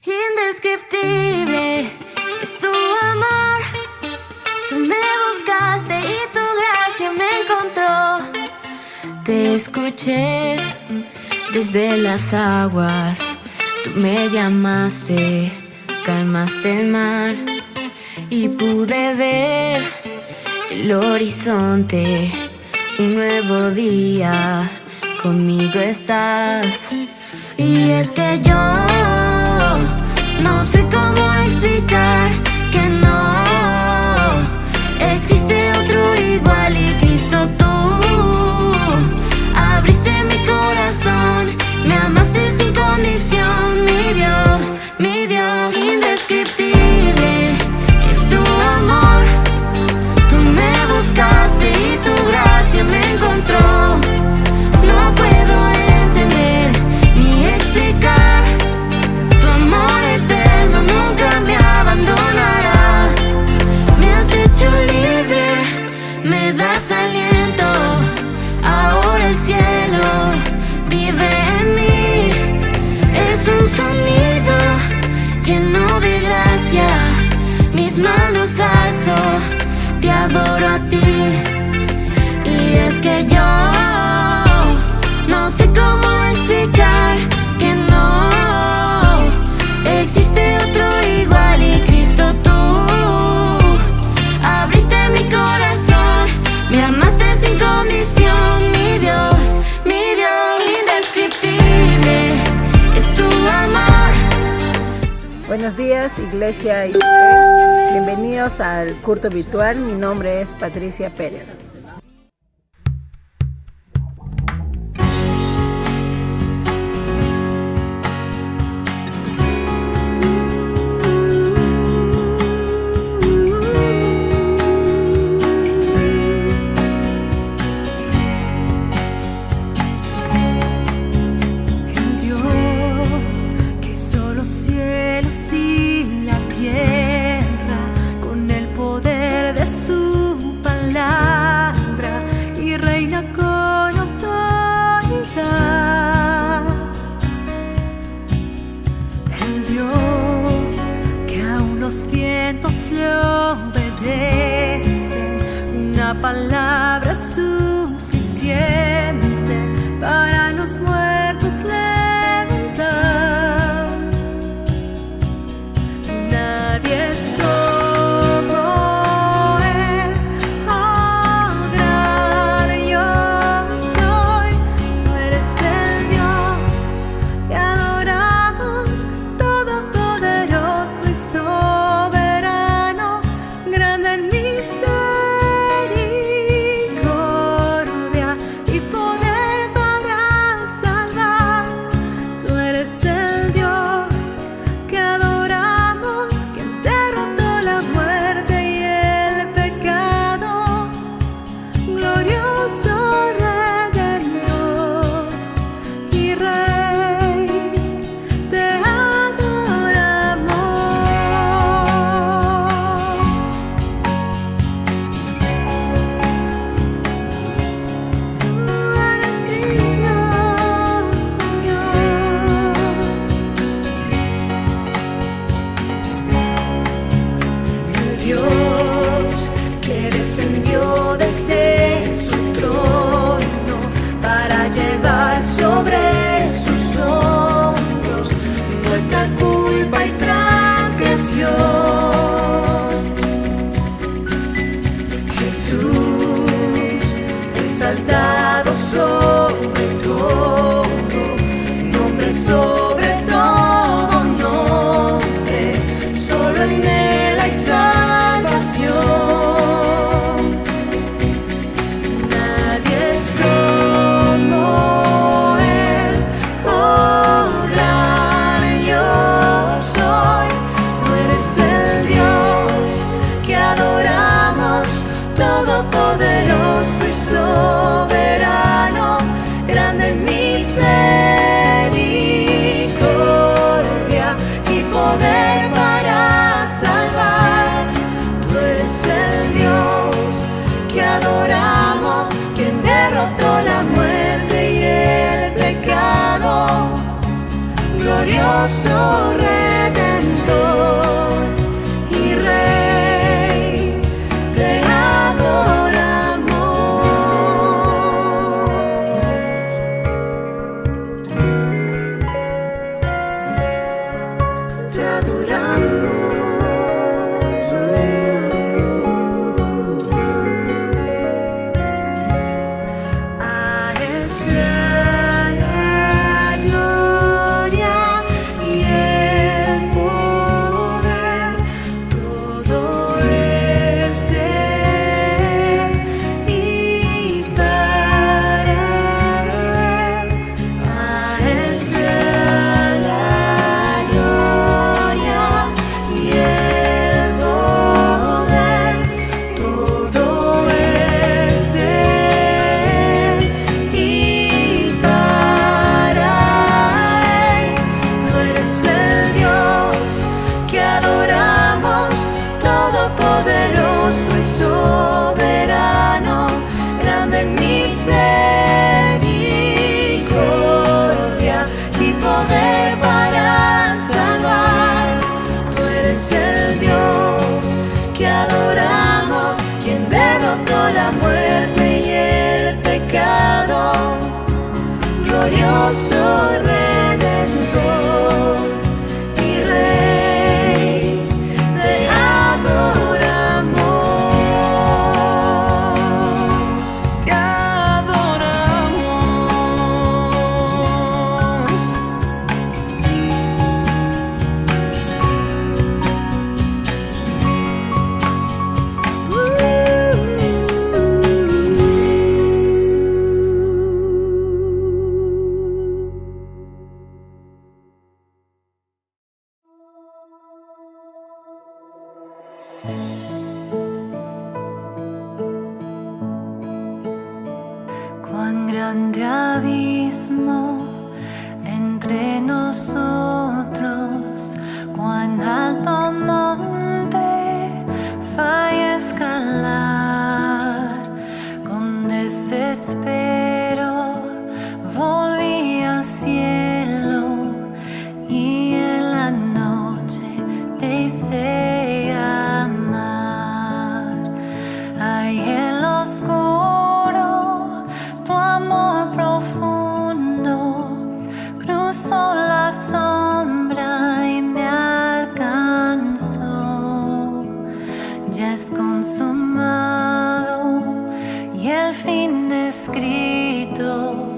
Indescriptible es tu amor. Tú me buscaste y tu gracia me encontró. Te escuché desde las aguas. Tú me llamaste, calmaste el mar y pude ver el horizonte. Un nuevo día, conmigo estás. Y es que yo no sé cómo explicar que no existe otro igual. Y Cristo, tú abriste mi corazón, me amaste sin condición. Mi Dios, indescriptible es tu amor. Tú me buscaste y tu gracia me encontró. No puedo entender ni explicar. Tu amor eterno nunca me abandonará. Me has hecho libre, me das aliento. Ahora el cielo vive en mí. Es un sonido lleno de gracia. Mis manos alzo, te adoro a ti. Y es que yo no sé cómo explicar que no existe otro igual. Y Cristo, tú abriste mi corazón, me amaste sin condición. Mi Dios, indescriptible es tu amor. Buenos días, Iglesia Israel. Bienvenidos al culto virtual. Mi nombre es Patricia Pérez. El Dios que hizo los cielos y la tierra con el poder de su palabra y reina con autoridad. El Dios que aún los vientos le obedecen, una palabra suficiente para los muertos levantar. Nadie es como Él, oh gran yo soy. Tú eres el Dios que adoramos, todopoderoso y soberano, grande en misericordia y Cuán grande abismo entre nosotros, cuán alto monte falla escalar. Con desespero volví al cielo y en la noche te hice amar. Ay, en lo oscuro tu amor profundo cruzó la sombra y me alcanzó. Ya es consumado y el fin escrito.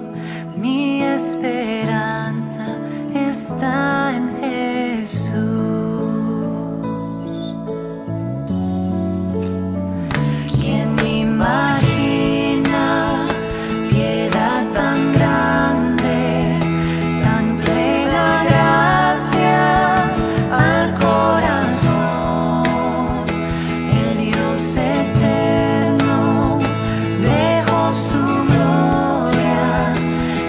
Mi esperanza está en Jesús. ¿Quién imagina piedad tan grande, tan plena gracia al corazón? El Dios eterno dejó su gloria,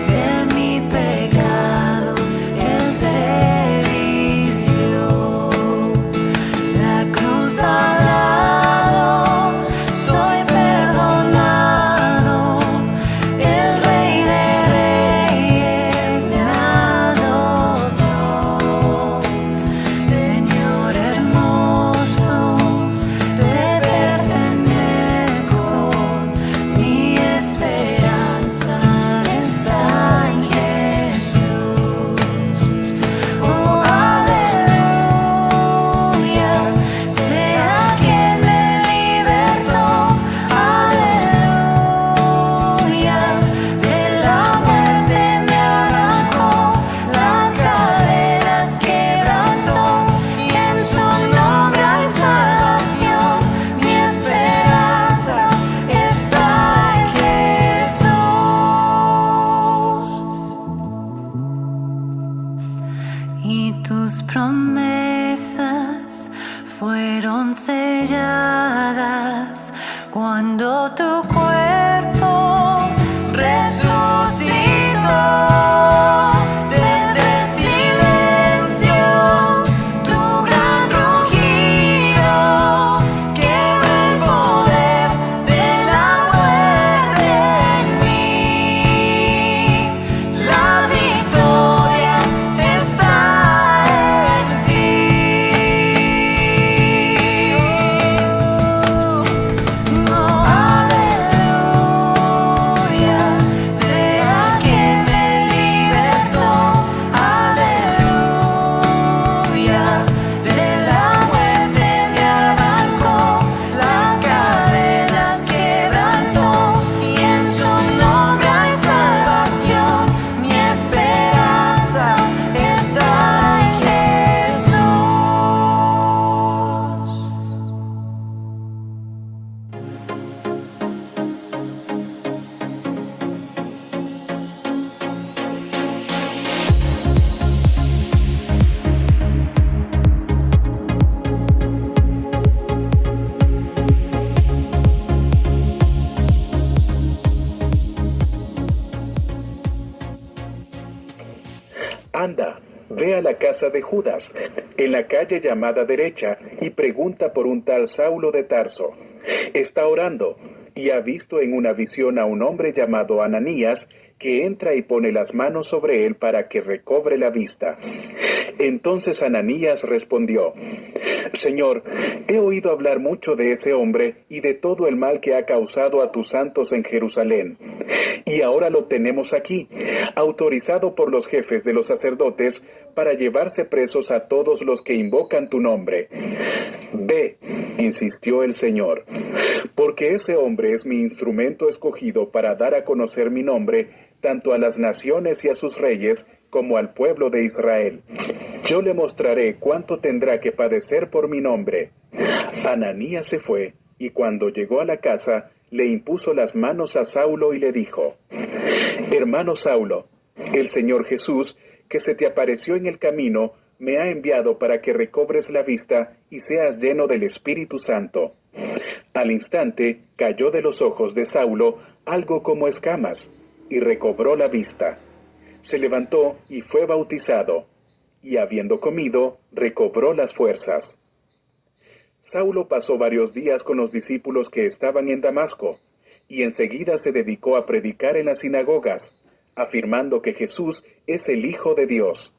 de mi pecado Él se vistió. La cruz al lado, soy perdonado. El Rey de Reyes me adoptó. Señor hermoso, te pertenezco. Mi esperanza está en Jesús. Oh, aleluya, sea quien me libertó. Aleluya, de la muerte me arrancó, las cadenas quebrantó, y en su nombre hay salvación. Mi esperanza está en Jesús. Y tus promesas fueron selladas cuando tu cuerpo resucitó. Desde el silencio, tu gran rugido quebró el poder de la muerte en mí. La victoria está en ti. Oh, aleluya, sea quien me libertó. Aleluya, de la muerte me arrancó, las cadenas quebrantó, y en su nombre hay salvación. Mi esperanza está en Jesús. Anda, ve a la casa de Judas, en la calle llamada Derecha, y pregunta por un tal Saulo de Tarso. Está orando, y ha visto en una visión a un hombre llamado Ananías, que entra y pone las manos sobre él para que recobre la vista. Entonces Ananías respondió: Señor, he oído hablar mucho de ese hombre y de todo el mal que ha causado a tus santos en Jerusalén. Y ahora lo tenemos aquí, autorizado por los jefes de los sacerdotes para llevarse presos a todos los que invocan tu nombre. Ve, insistió el Señor, porque ese hombre es mi instrumento escogido para dar a conocer mi nombre tanto a las naciones y a sus reyes como al pueblo de Israel. Yo le mostraré cuánto tendrá que padecer por mi nombre. Ananías se fue, y cuando llegó a la casa, le impuso las manos a Saulo y le dijo: Hermano Saulo, el Señor Jesús, que se te apareció en el camino, me ha enviado para que recobres la vista y seas lleno del Espíritu Santo. Al instante cayó de los ojos de Saulo algo como escamas, y recobró la vista. Se levantó y fue bautizado, y habiendo comido, recobró las fuerzas. Saulo pasó varios días con los discípulos que estaban en Damasco, y enseguida se dedicó a predicar en las sinagogas, afirmando que Jesús es el Hijo de Dios.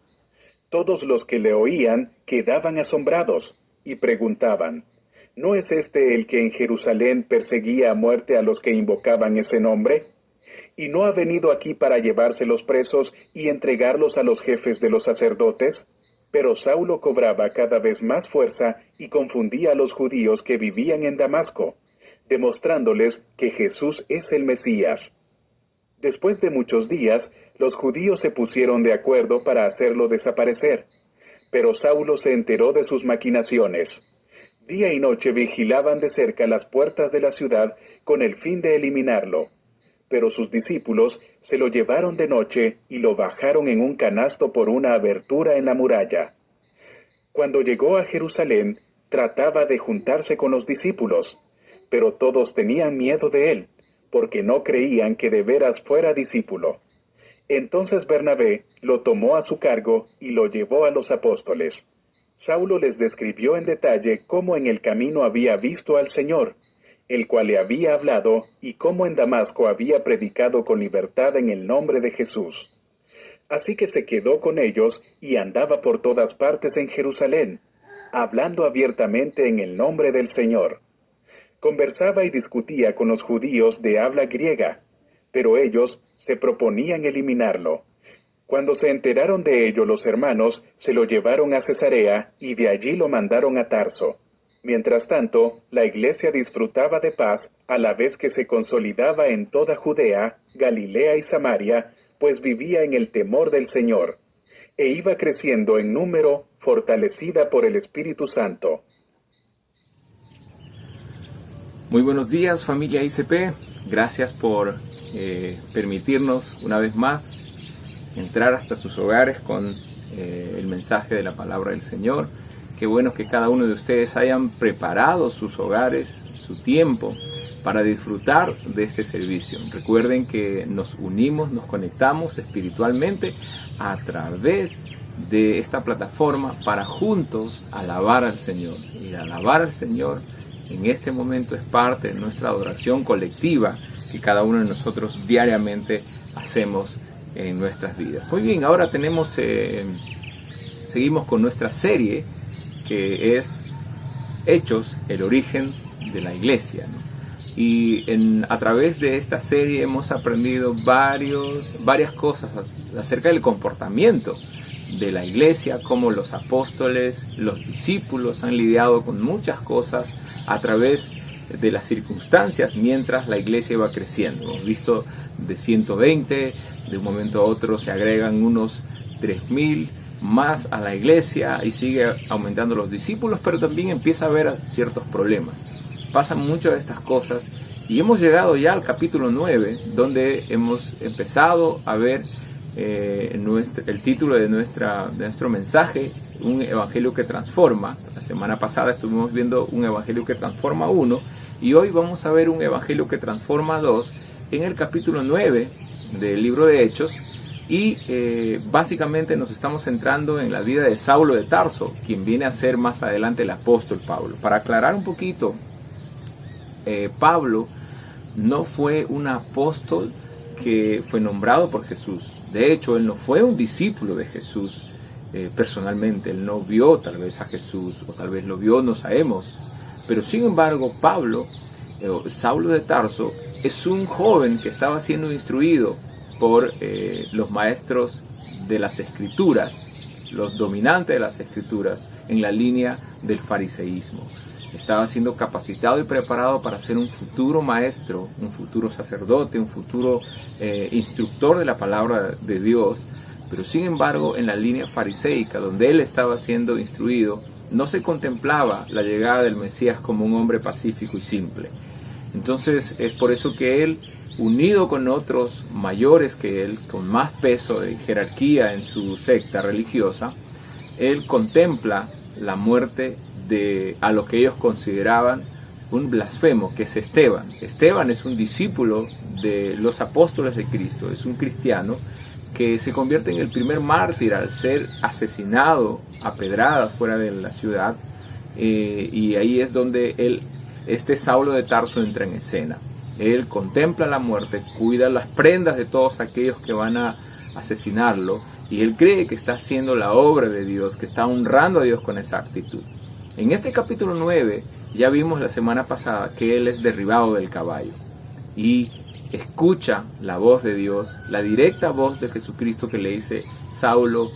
Todos los que le oían quedaban asombrados, y preguntaban, ¿no es este el que en Jerusalén perseguía a muerte a los que invocaban ese nombre? ¿Y no ha venido aquí para llevárselos presos y entregarlos a los jefes de los sacerdotes? Pero Saulo cobraba cada vez más fuerza y confundía a los judíos que vivían en Damasco, demostrándoles que Jesús es el Mesías. Después de muchos días, los judíos se pusieron de acuerdo para hacerlo desaparecer, pero Saulo se enteró de sus maquinaciones. Día y noche vigilaban de cerca las puertas de la ciudad con el fin de eliminarlo. Pero sus discípulos se lo llevaron de noche y lo bajaron en un canasto por una abertura en la muralla. Cuando llegó a Jerusalén, trataba de juntarse con los discípulos, pero todos tenían miedo de él, porque no creían que de veras fuera discípulo. Entonces Bernabé lo tomó a su cargo y lo llevó a los apóstoles. Saulo les describió en detalle cómo en el camino había visto al Señor, el cual le había hablado, y cómo en Damasco había predicado con libertad en el nombre de Jesús. Así que se quedó con ellos y andaba por todas partes en Jerusalén, hablando abiertamente en el nombre del Señor. Conversaba y discutía con los judíos de habla griega, pero ellos se proponían eliminarlo. Cuando se enteraron de ello los hermanos, se lo llevaron a Cesarea y de allí lo mandaron a Tarso. Mientras tanto, la iglesia disfrutaba de paz a la vez que se consolidaba en toda Judea, Galilea y Samaria, pues vivía en el temor del Señor, e iba creciendo en número, fortalecida por el Espíritu Santo. Muy buenos días, familia ICP. Gracias por permitirnos una vez más entrar hasta sus hogares con el mensaje de la palabra del Señor. Qué bueno que cada uno de ustedes hayan preparado sus hogares, su tiempo, para disfrutar de este servicio. Recuerden que nos unimos, nos conectamos espiritualmente a través de esta plataforma para juntos alabar al Señor. Y alabar al Señor en este momento es parte de nuestra adoración colectiva que cada uno de nosotros diariamente hacemos en nuestras vidas. Muy bien, ahora seguimos con nuestra serie que es Hechos, el origen de la iglesia, ¿no? Y a través de esta serie hemos aprendido varias cosas acerca del comportamiento de la iglesia, cómo los apóstoles, los discípulos han lidiado con muchas cosas a través de las circunstancias mientras la iglesia va creciendo. Hemos visto de 120, de un momento a otro se agregan unos 3,000 más a la iglesia y sigue aumentando los discípulos, pero también empieza a haber ciertos problemas. Pasan muchas de estas cosas y hemos llegado ya al capítulo 9, donde hemos empezado a ver el título de nuestro mensaje, un evangelio que transforma. La semana pasada estuvimos viendo un evangelio que transforma 1 y hoy vamos a ver un evangelio que transforma 2 en el capítulo 9 del libro de Hechos. Y básicamente nos estamos centrando en la vida de Saulo de Tarso, quien viene a ser más adelante el apóstol Pablo. Para aclarar un poquito, Pablo no fue un apóstol que fue nombrado por Jesús. De hecho, él no fue un discípulo de Jesús personalmente. Él no vio tal vez a Jesús, o tal vez lo vio, no sabemos. Pero sin embargo, Saulo de Tarso, es un joven que estaba siendo instruido por los maestros de las escrituras, los dominantes de las escrituras, en la línea del fariseísmo. Estaba siendo capacitado y preparado para ser un futuro maestro, un futuro sacerdote, un futuro instructor de la palabra de Dios, pero sin embargo en la línea fariseica, donde él estaba siendo instruido, no se contemplaba la llegada del Mesías como un hombre pacífico y simple. Entonces es por eso que él, unido con otros mayores que él, con más peso de jerarquía en su secta religiosa, él contempla la muerte de a lo que ellos consideraban un blasfemo, que es Esteban. Esteban es un discípulo de los apóstoles de Cristo, es un cristiano que se convierte en el primer mártir al ser asesinado a pedradas fuera de la ciudad, y ahí es donde este Saulo de Tarso entra en escena. Él contempla la muerte, cuida las prendas de todos aquellos que van a asesinarlo, y él cree que está haciendo la obra de Dios, que está honrando a Dios con esa actitud. En este capítulo 9 ya vimos la semana pasada que él es derribado del caballo y escucha la voz de Dios, la directa voz de Jesucristo que le dice: Saulo,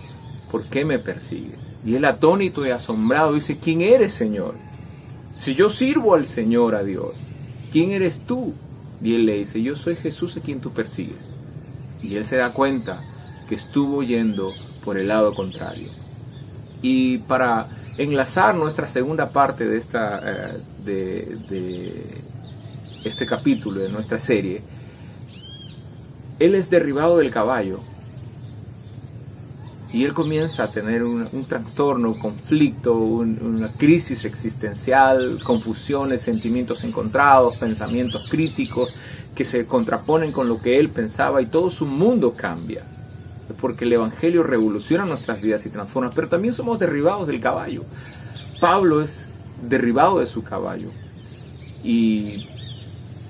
¿por qué me persigues? Y él, atónito y asombrado, dice: ¿quién eres, Señor? Si yo sirvo al Señor, a Dios, ¿quién eres tú? Y él le dice: yo soy Jesús a quien tú persigues. Y él se da cuenta que estuvo yendo por el lado contrario. Y para enlazar nuestra segunda parte de este capítulo de nuestra serie, él es derribado del caballo y él comienza a tener un trastorno, un conflicto, una crisis existencial, confusiones, sentimientos encontrados, pensamientos críticos que se contraponen con lo que él pensaba, y todo su mundo cambia, porque el Evangelio revoluciona nuestras vidas y transforma, pero también somos derribados del caballo. Pablo es derribado de su caballo, y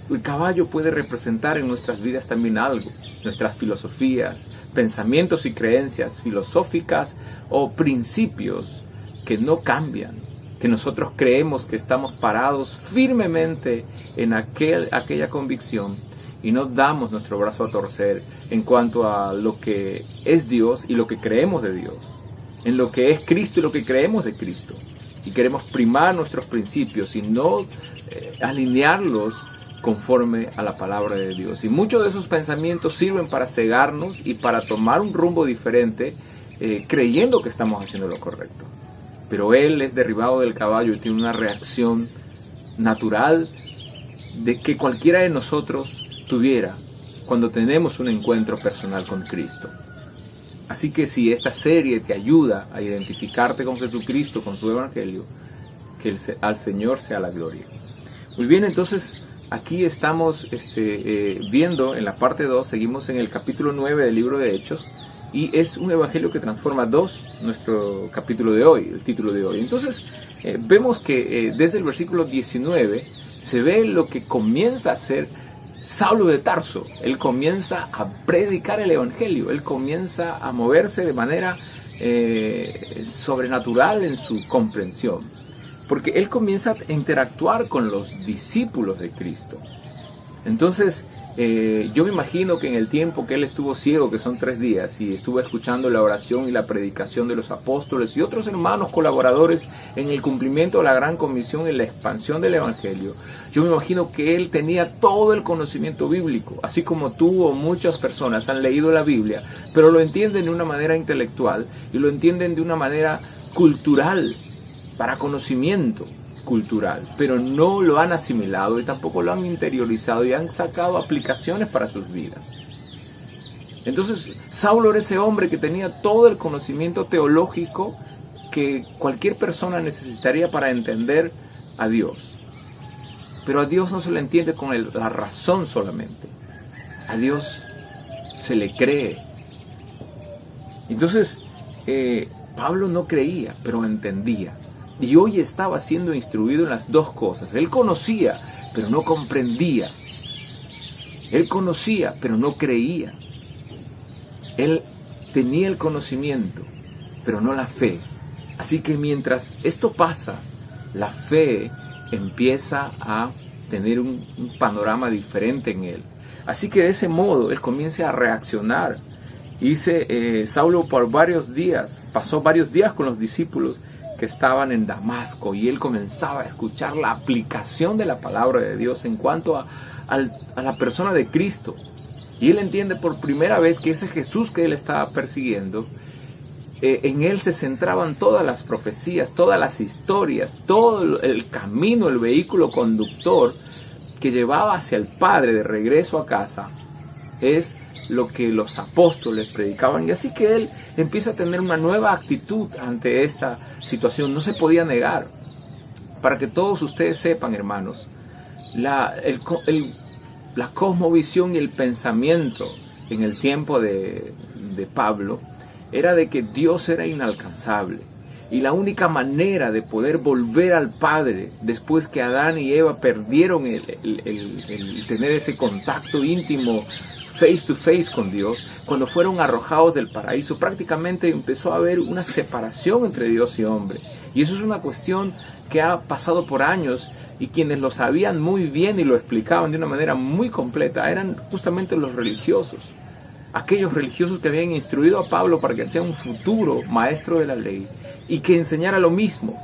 el caballo puede representar en nuestras vidas también algo, nuestras filosofías, pensamientos y creencias filosóficas o principios que no cambian, que nosotros creemos que estamos parados firmemente en aquella convicción y no damos nuestro brazo a torcer en cuanto a lo que es Dios y lo que creemos de Dios, en lo que es Cristo y lo que creemos de Cristo, y queremos primar nuestros principios y no alinearlos conforme a la palabra de Dios. Y muchos de esos pensamientos sirven para cegarnos y para tomar un rumbo diferente, creyendo que estamos haciendo lo correcto. Pero él es derribado del caballo y tiene una reacción natural de que cualquiera de nosotros tuviera cuando tenemos un encuentro personal con Cristo. Así que si esta serie te ayuda a identificarte con Jesucristo, con su Evangelio, que al Señor sea la gloria. Muy bien, entonces aquí estamos viendo en la parte 2, seguimos en el capítulo 9 del libro de Hechos, y es un Evangelio que transforma nuestro capítulo de hoy, el título de hoy. Entonces vemos que desde el versículo 19 se ve lo que comienza a hacer Saulo de Tarso. Él comienza a predicar el Evangelio, él comienza a moverse de manera sobrenatural en su comprensión, porque él comienza a interactuar con los discípulos de Cristo. Entonces yo me imagino que en el tiempo que él estuvo ciego, que son 3 días, y estuvo escuchando la oración y la predicación de los apóstoles y otros hermanos colaboradores en el cumplimiento de la gran comisión y la expansión del Evangelio, yo me imagino que él tenía todo el conocimiento bíblico, así como tú o muchas personas han leído la Biblia, pero lo entienden de una manera intelectual y lo entienden de una manera cultural, para conocimiento cultural, pero no lo han asimilado y tampoco lo han interiorizado y han sacado aplicaciones para sus vidas. Entonces Saulo era ese hombre que tenía todo el conocimiento teológico que cualquier persona necesitaría para entender a Dios, pero a Dios no se le entiende con la razón solamente, a Dios se le cree. Entonces Pablo no creía, pero entendía. Y hoy estaba siendo instruido en las dos cosas. Él conocía, pero no comprendía. Él conocía, pero no creía. Él tenía el conocimiento, pero no la fe. Así que mientras esto pasa, la fe empieza a tener un panorama diferente en él. Así que de ese modo él comienza a reaccionar. Dice Saulo pasó varios días con los discípulos que estaban en Damasco, y él comenzaba a escuchar la aplicación de la palabra de Dios en cuanto a la persona de Cristo. Y él entiende por primera vez que ese Jesús que él estaba persiguiendo, en él se centraban todas las profecías, todas las historias, todo el camino, el vehículo conductor que llevaba hacia el Padre de regreso a casa, es lo que los apóstoles predicaban. Y así que él empieza a tener una nueva actitud ante esta situación. No se podía negar. Para que todos ustedes sepan, hermanos, la cosmovisión y el pensamiento en el tiempo de Pablo era de que Dios era inalcanzable. Y la única manera de poder volver al Padre después que Adán y Eva perdieron el tener ese contacto íntimo face to face con Dios, cuando fueron arrojados del paraíso, prácticamente empezó a haber una separación entre Dios y hombre. Y eso es una cuestión que ha pasado por años, y quienes lo sabían muy bien y lo explicaban de una manera muy completa eran justamente los religiosos. Aquellos religiosos que habían instruido a Pablo para que sea un futuro maestro de la ley y que enseñara lo mismo,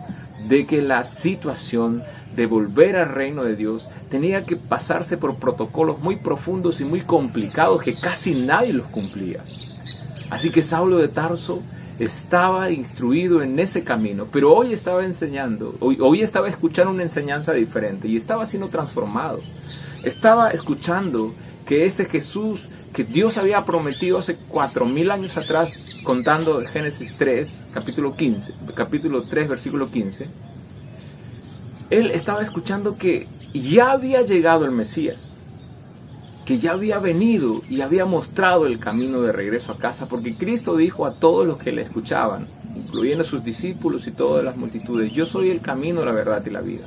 de que la situación de volver al reino de Dios tenía que pasarse por protocolos muy profundos y muy complicados que casi nadie los cumplía. Así que Saulo de Tarso estaba instruido en ese camino, pero hoy estaba enseñando, hoy estaba escuchando una enseñanza diferente y estaba siendo transformado. Estaba escuchando que ese Jesús que Dios había prometido hace 4000 años atrás, contando de Génesis 3, capítulo 3, versículo 15, él estaba escuchando que ya había llegado el Mesías, que ya había venido y había mostrado el camino de regreso a casa, porque Cristo dijo a todos los que le escuchaban, incluyendo a sus discípulos y todas las multitudes: yo soy el camino, la verdad y la vida.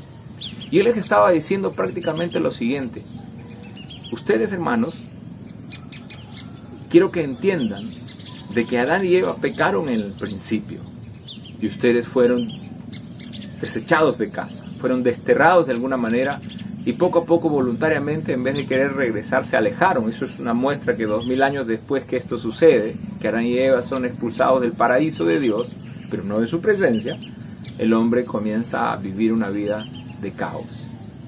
Y él les estaba diciendo prácticamente lo siguiente: ustedes, hermanos, quiero que entiendan de que Adán y Eva pecaron en el principio y ustedes fueron desechados de casa, fueron desterrados de alguna manera, y poco a poco, voluntariamente, en vez de querer regresar, se alejaron. Eso es una muestra que 2000 años después que esto sucede, que Adán y Eva son expulsados del paraíso de Dios, pero no de su presencia, el hombre comienza a vivir una vida de caos.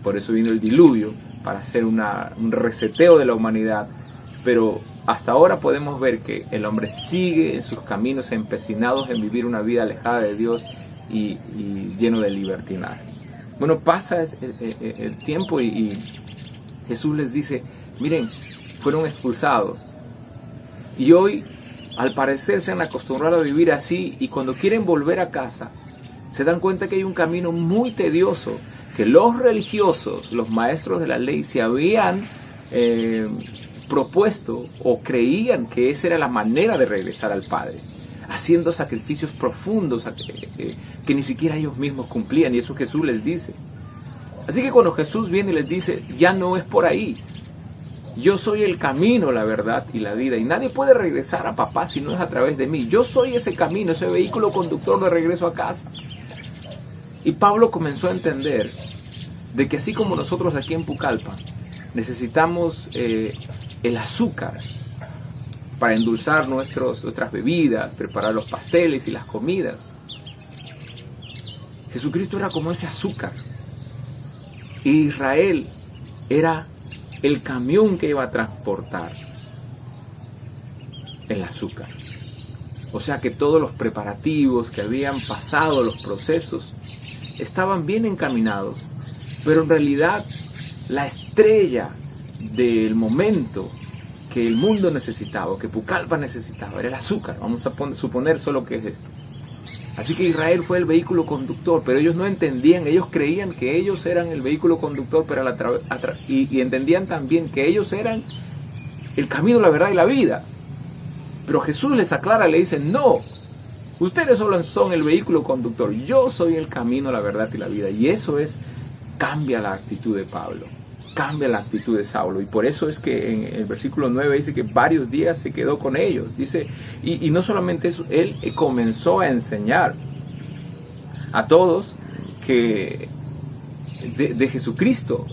Por eso vino el diluvio, para hacer un reseteo de la humanidad. Pero hasta ahora podemos ver que el hombre sigue en sus caminos, empecinados en vivir una vida alejada de Dios y lleno de libertinaje. Bueno, pasa el tiempo y Jesús les dice: miren, fueron expulsados. Y hoy, al parecer, se han acostumbrado a vivir así, y cuando quieren volver a casa, se dan cuenta que hay un camino muy tedioso, que los religiosos, los maestros de la ley, se habían propuesto o creían que esa era la manera de regresar al Padre, haciendo sacrificios profundos que ni siquiera ellos mismos cumplían, y eso Jesús les dice. Así que cuando Jesús viene y les dice: ya no es por ahí, yo soy el camino, la verdad y la vida, y nadie puede regresar a papá si no es a través de mí, yo soy ese camino, ese vehículo conductor de regreso a casa. Y Pablo comenzó a entender de que así como nosotros aquí en Pucallpa necesitamos el azúcar para endulzar nuestras bebidas, preparar los pasteles y las comidas, Jesucristo era como ese azúcar. Y Israel era el camión que iba a transportar el azúcar. O sea que todos los preparativos que habían pasado, los procesos, estaban bien encaminados. Pero en realidad la estrella del momento que el mundo necesitaba, que Pucallpa necesitaba, era el azúcar. Vamos a suponer solo que es esto. Así que Israel fue el vehículo conductor, pero ellos no entendían, ellos creían que ellos eran el vehículo conductor, pero y entendían también que ellos eran el camino, la verdad y la vida. Pero Jesús les aclara, le dice: no, ustedes solo son el vehículo conductor, yo soy el camino, la verdad y la vida. Y eso cambia la actitud de Pablo, cambia la actitud de Saulo, y por eso es que en el versículo 9 dice que varios días se quedó con ellos. Dice, y no solamente eso, él comenzó a enseñar a todos que de Jesucristo.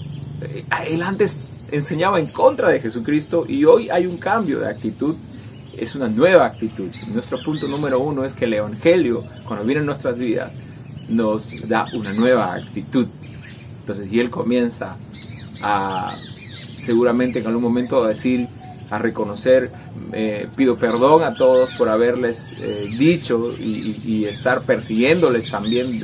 Él antes enseñaba en contra de Jesucristo, y hoy hay un cambio de actitud, es una nueva actitud. Nuestro punto número 1 es que el Evangelio, cuando viene en nuestras vidas, nos da una nueva actitud. Entonces, y él comienza a, seguramente en algún momento, a reconocer: pido perdón a todos por haberles dicho y estar persiguiéndoles también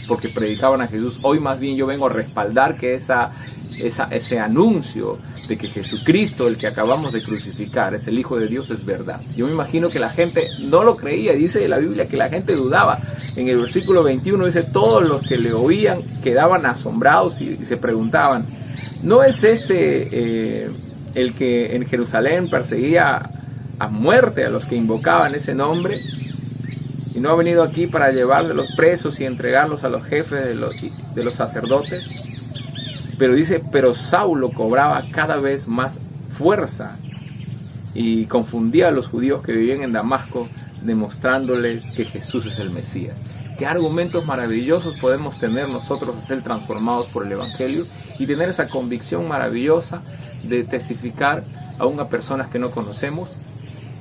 porque predicaban a Jesús. Hoy más bien yo vengo a respaldar que esa ese anuncio de que Jesucristo, el que acabamos de crucificar, es el Hijo de Dios, es verdad. Yo me imagino que la gente no lo creía. Dice la Biblia que la gente dudaba. En el versículo 21 dice, todos los que le oían quedaban asombrados y se preguntaban, ¿no es este el que en Jerusalén perseguía a muerte a los que invocaban ese nombre? ¿Y no ha venido aquí para llevar de los presos y entregarlos a los jefes de los sacerdotes? Pero dice, pero Saulo cobraba cada vez más fuerza y confundía a los judíos que vivían en Damasco, demostrándoles que Jesús es el Mesías. Qué argumentos maravillosos podemos tener nosotros a ser transformados por el Evangelio y tener esa convicción maravillosa de testificar aún a personas que no conocemos,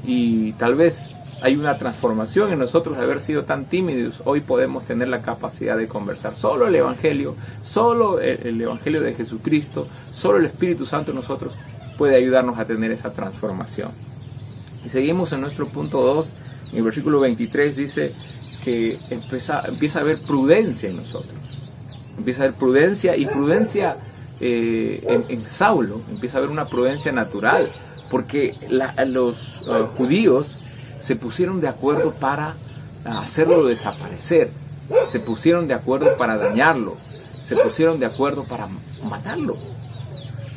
y tal vez hay una transformación en nosotros de haber sido tan tímidos. Hoy podemos tener la capacidad de conversar. Solo el Evangelio de Jesucristo, solo el Espíritu Santo en nosotros puede ayudarnos a tener esa transformación. Y seguimos en nuestro punto 2, en el versículo 23 dice que empieza a haber prudencia en nosotros. Empieza a haber prudencia, y prudencia en Saulo, empieza a haber una prudencia natural, porque los judíos se pusieron de acuerdo para hacerlo desaparecer, se pusieron de acuerdo para dañarlo, se pusieron de acuerdo para matarlo.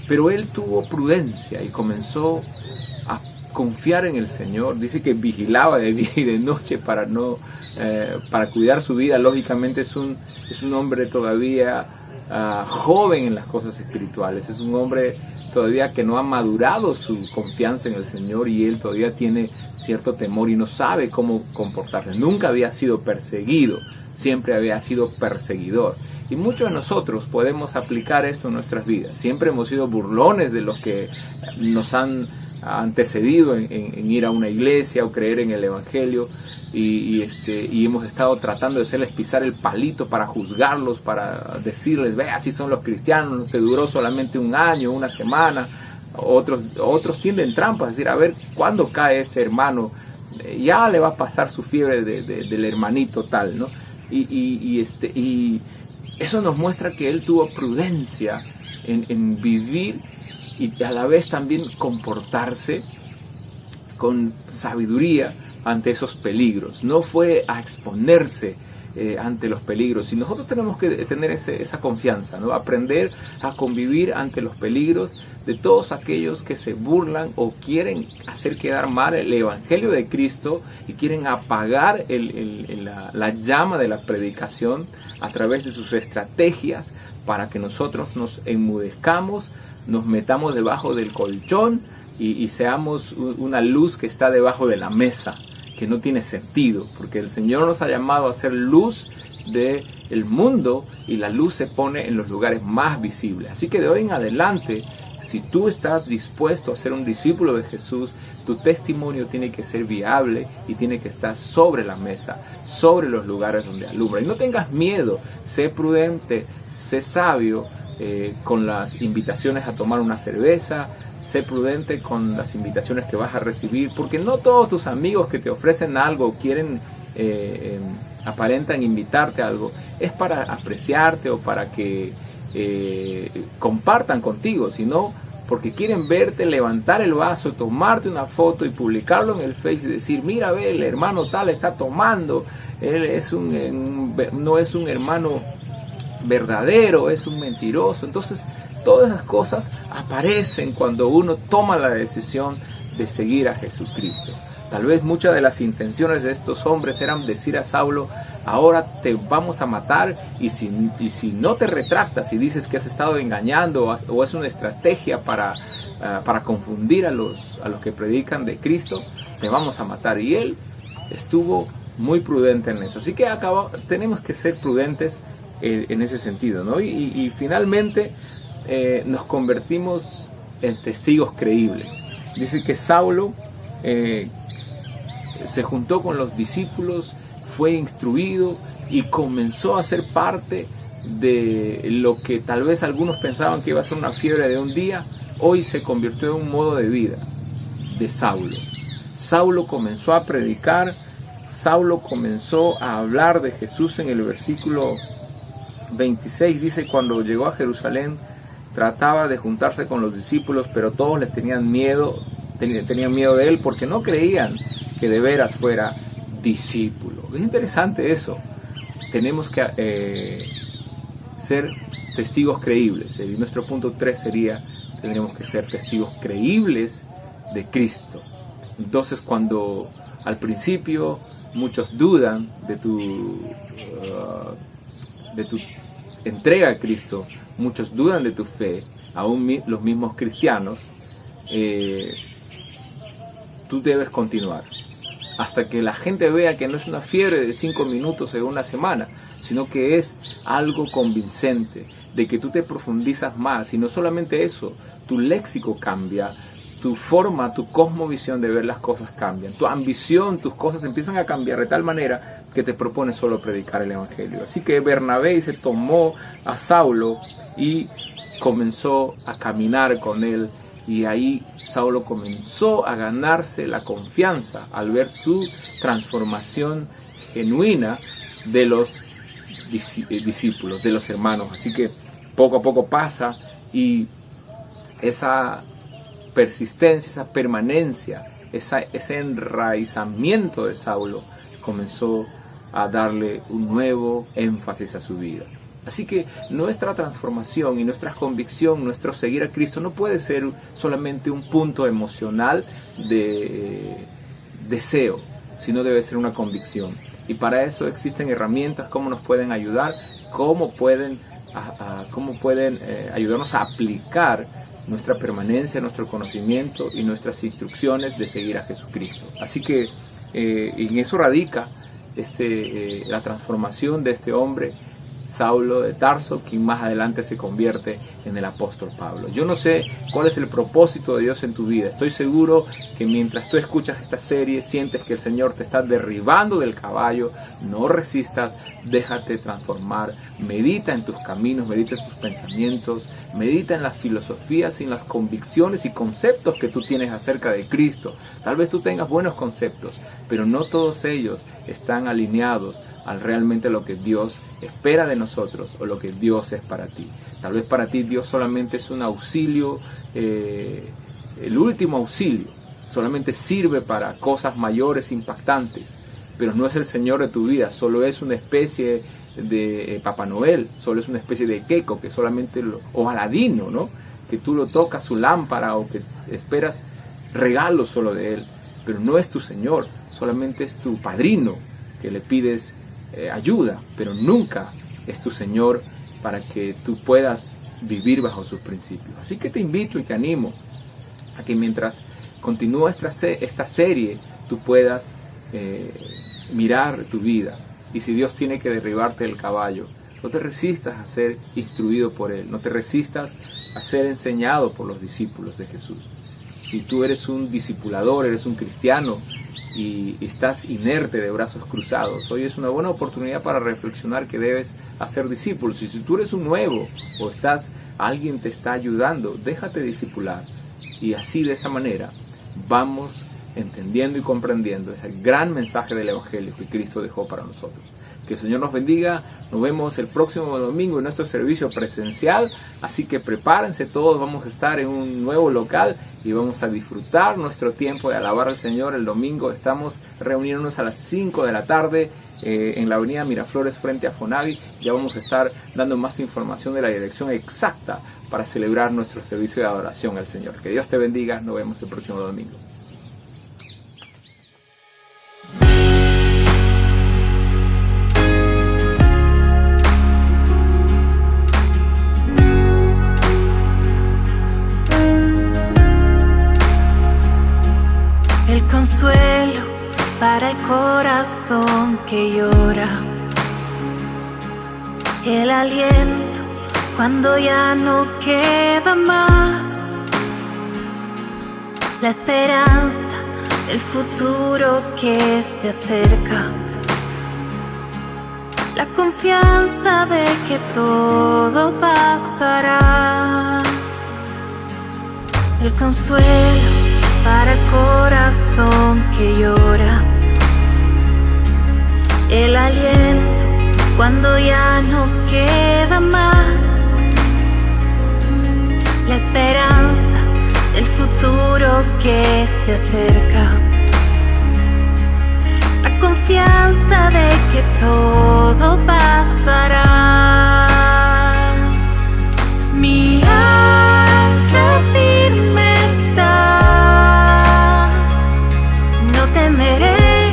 Pero él tuvo prudencia y comenzó a confiar en el Señor. Dice que vigilaba de día y de noche para cuidar su vida. Lógicamente es un hombre todavía joven en las cosas espirituales, es un hombre todavía que no ha madurado su confianza en el Señor, y él todavía tiene cierto temor y no sabe cómo comportarse. Nunca había sido perseguido, siempre había sido perseguidor. Y muchos de nosotros podemos aplicar esto en nuestras vidas. Siempre hemos sido burlones de los que nos han antecedido en ir a una iglesia o creer en el Evangelio, y hemos estado tratando de hacerles pisar el palito para juzgarlos, para decirles, ve, así son los cristianos, que duró solamente un año, una semana. Otros tienden trampas, es decir, a ver cuándo cae este hermano, ya le va a pasar su fiebre del hermanito tal, ¿no? Y eso nos muestra que él tuvo prudencia en vivir y a la vez también comportarse con sabiduría ante esos peligros. No fue a exponerse ante los peligros, y nosotros tenemos que tener esa confianza, ¿no? Aprender a convivir ante los peligros de todos aquellos que se burlan o quieren hacer quedar mal el Evangelio de Cristo y quieren apagar la llama de la predicación a través de sus estrategias para que nosotros nos enmudezcamos, nos metamos debajo del colchón y seamos una luz que está debajo de la mesa, que no tiene sentido, porque el Señor nos ha llamado a ser luz del mundo, y la luz se pone en los lugares más visibles. Así que de hoy en adelante, si tú estás dispuesto a ser un discípulo de Jesús, tu testimonio tiene que ser viable y tiene que estar sobre la mesa, sobre los lugares donde alumbra. Y no tengas miedo, sé prudente, sé sabio con las invitaciones a tomar una cerveza, sé prudente con las invitaciones que vas a recibir, porque no todos tus amigos que te ofrecen algo, aparentan invitarte a algo, es para apreciarte o para que compartan contigo, sino porque quieren verte levantar el vaso, tomarte una foto y publicarlo en el Face y decir, mira, ve, el hermano tal está tomando, él no es un hermano verdadero, es un mentiroso. Entonces todas esas cosas aparecen cuando uno toma la decisión de seguir a Jesucristo. Tal vez muchas de las intenciones de estos hombres eran decir a Saulo, ahora te vamos a matar, y si no te retractas y dices que has estado engañando o es una estrategia para confundir a los que predican de Cristo, te vamos a matar. Y él estuvo muy prudente en eso. Así que tenemos que ser prudentes en ese sentido, ¿no? Y finalmente nos convertimos en testigos creíbles. Dice que Saulo se juntó con los discípulos, fue instruido y comenzó a ser parte de lo que tal vez algunos pensaban que iba a ser una fiebre de un día. Hoy se convirtió en un modo de vida de Saulo. Saulo comenzó a predicar, Saulo comenzó a hablar de Jesús. En el versículo 26 dice, cuando llegó a Jerusalén, trataba de juntarse con los discípulos, pero todos les tenían miedo de él porque no creían que de veras fuera discípulo. Es interesante eso. Tenemos que ser testigos creíbles. Y nuestro punto 3 sería, tendremos que ser testigos creíbles de Cristo. Entonces, cuando al principio muchos dudan de tu entrega a Cristo, muchos dudan de tu fe, aún los mismos cristianos, tú debes continuar hasta que la gente vea que no es una fiebre de 5 minutos o de una semana, sino que es algo convincente, de que tú te profundizas más. Y no solamente eso, tu léxico cambia, tu forma, tu cosmovisión de ver las cosas cambian, tu ambición, tus cosas empiezan a cambiar de tal manera que te propones solo predicar el Evangelio. Así que Bernabé se tomó a Saulo y comenzó a caminar con él, y ahí Saulo comenzó a ganarse la confianza al ver su transformación genuina de los discípulos, de los hermanos. Así que poco a poco pasa, y esa persistencia, esa permanencia, ese enraizamiento de Saulo comenzó a darle un nuevo énfasis a su vida. Así que nuestra transformación y nuestra convicción, nuestro seguir a Cristo no puede ser solamente un punto emocional de deseo, sino debe ser una convicción. Y para eso existen herramientas, cómo nos pueden ayudar, cómo pueden ayudarnos a aplicar nuestra permanencia, nuestro conocimiento y nuestras instrucciones de seguir a Jesucristo. Así que en eso radica la transformación de este hombre, Saulo de Tarso, quien más adelante se convierte en el apóstol Pablo. Yo no sé cuál es el propósito de Dios en tu vida. Estoy seguro que mientras tú escuchas esta serie, sientes que el Señor te está derribando del caballo. No resistas, déjate transformar. Medita en tus caminos, medita en tus pensamientos, medita en las filosofías y en las convicciones y conceptos que tú tienes acerca de Cristo. Tal vez tú tengas buenos conceptos, pero no todos ellos están alineados al realmente lo que Dios espera de nosotros o lo que Dios es para ti. Tal vez para ti Dios solamente es un auxilio, el último auxilio, solamente sirve para cosas mayores, impactantes, pero no es el Señor de tu vida, solo es una especie de Papá Noel, solo es una especie de Keiko, que solamente o Aladino, ¿no? Que tú lo tocas su lámpara o que esperas regalos solo de Él, pero no es tu Señor, solamente es tu padrino que le pides ayuda, pero nunca es tu Señor para que tú puedas vivir bajo sus principios. Así que te invito y te animo a que mientras continúa esta serie, tú puedas mirar tu vida, y si Dios tiene que derribarte del caballo, no te resistas a ser instruido por Él, no te resistas a ser enseñado por los discípulos de Jesús. Si tú eres un discipulador, eres un cristiano y estás inerte de brazos cruzados, hoy es una buena oportunidad para reflexionar que debes hacer discípulos. Y si tú eres un nuevo o alguien te está ayudando, déjate discipular, y así de esa manera vamos entendiendo y comprendiendo ese gran mensaje del Evangelio que Cristo dejó para nosotros. Que el Señor nos bendiga. Nos vemos el próximo domingo en nuestro servicio presencial. Así que prepárense todos. Vamos a estar en un nuevo local y vamos a disfrutar nuestro tiempo de alabar al Señor. El domingo estamos reuniéndonos a las 5 de la tarde en la avenida Miraflores frente a Fonavi. Ya vamos a estar dando más información de la dirección exacta para celebrar nuestro servicio de adoración al Señor. Que Dios te bendiga. Nos vemos el próximo domingo. Consuelo para el corazón que llora, el aliento cuando ya no queda más, la esperanza del futuro que se acerca, la confianza de que todo pasará, el consuelo para el corazón que llora, el aliento cuando ya no queda más, que se acerca, la confianza de que todo pasará. Mi ancla firme está, no temeré,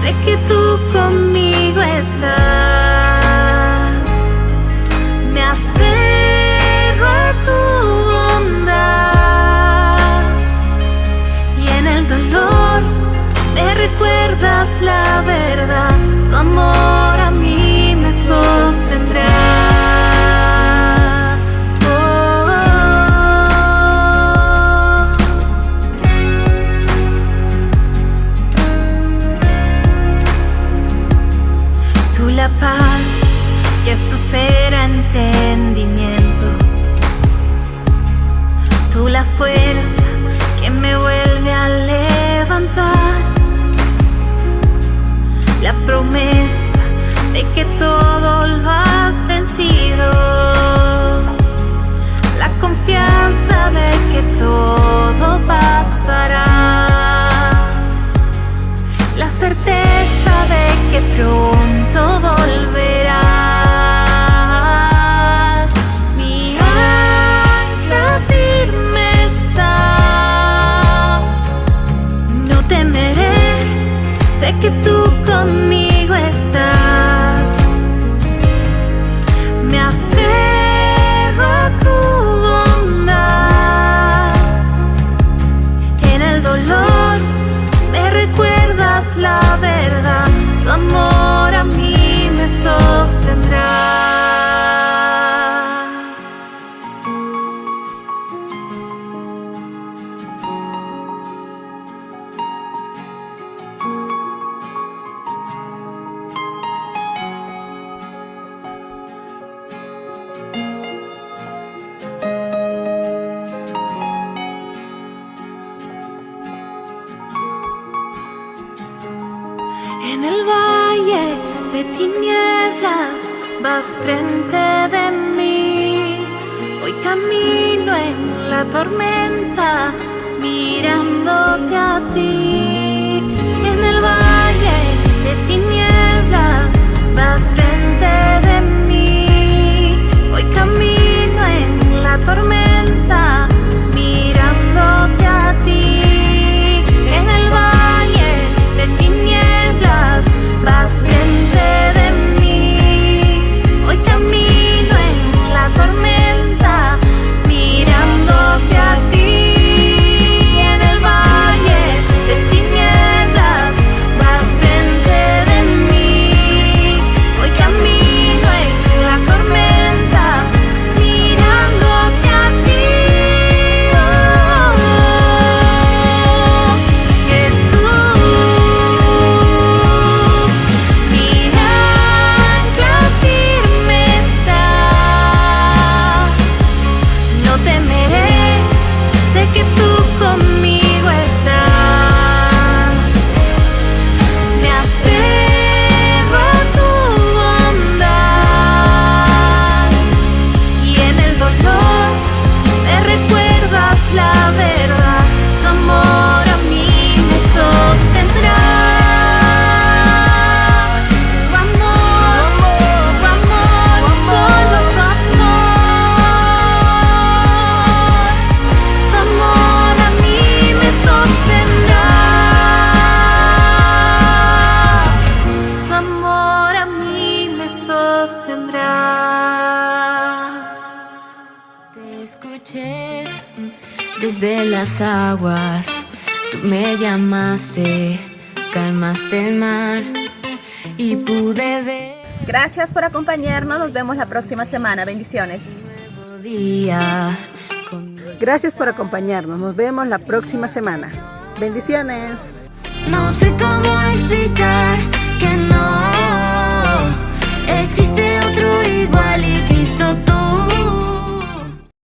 sé que tú conmigo estás. Me aferro a tu bondad y en el dolor me recuerdas la verdad. Tu amor a mí me sostendrá. La paz que supera entendimiento, tú la fuerza que me vuelve a levantar, la promesa de que todo lo has vencido, la confianza de que todo pasará, la certeza de que pronto volverás. Mi ancla firme está, no temeré, sé que tú conmigo estás. Me aferro a tu bondad, en el dolor me recuerdas la verdad. Tu amor a mí me sostendrá. En el valle de tinieblas vas frente de mí. Hoy camino en la tormenta mirándote a ti. En el valle de tinieblas vas frente de mí. Hoy camino en la tormenta mirándote a ti. En el valle de tinieblas vas frente de mí. Hoy camino en la tormenta mirándote a ti. En el valle de tinieblas vas frente de mí. Hoy camino en la tormenta mirándote a ti. Que tú conmigo estás. Me aferro a tu bondad y en el dolor me recuerdas la verdad. Tu amor a mí me sostendrá. Tu amor, solo tu amor. Te escuché desde las aguas, tú me llamaste, calmaste el mar y pude ver. Gracias por acompañarnos, nos vemos la próxima semana, bendiciones. Día. Gracias por acompañarnos, nos vemos la próxima semana, bendiciones. No sé cómo explicar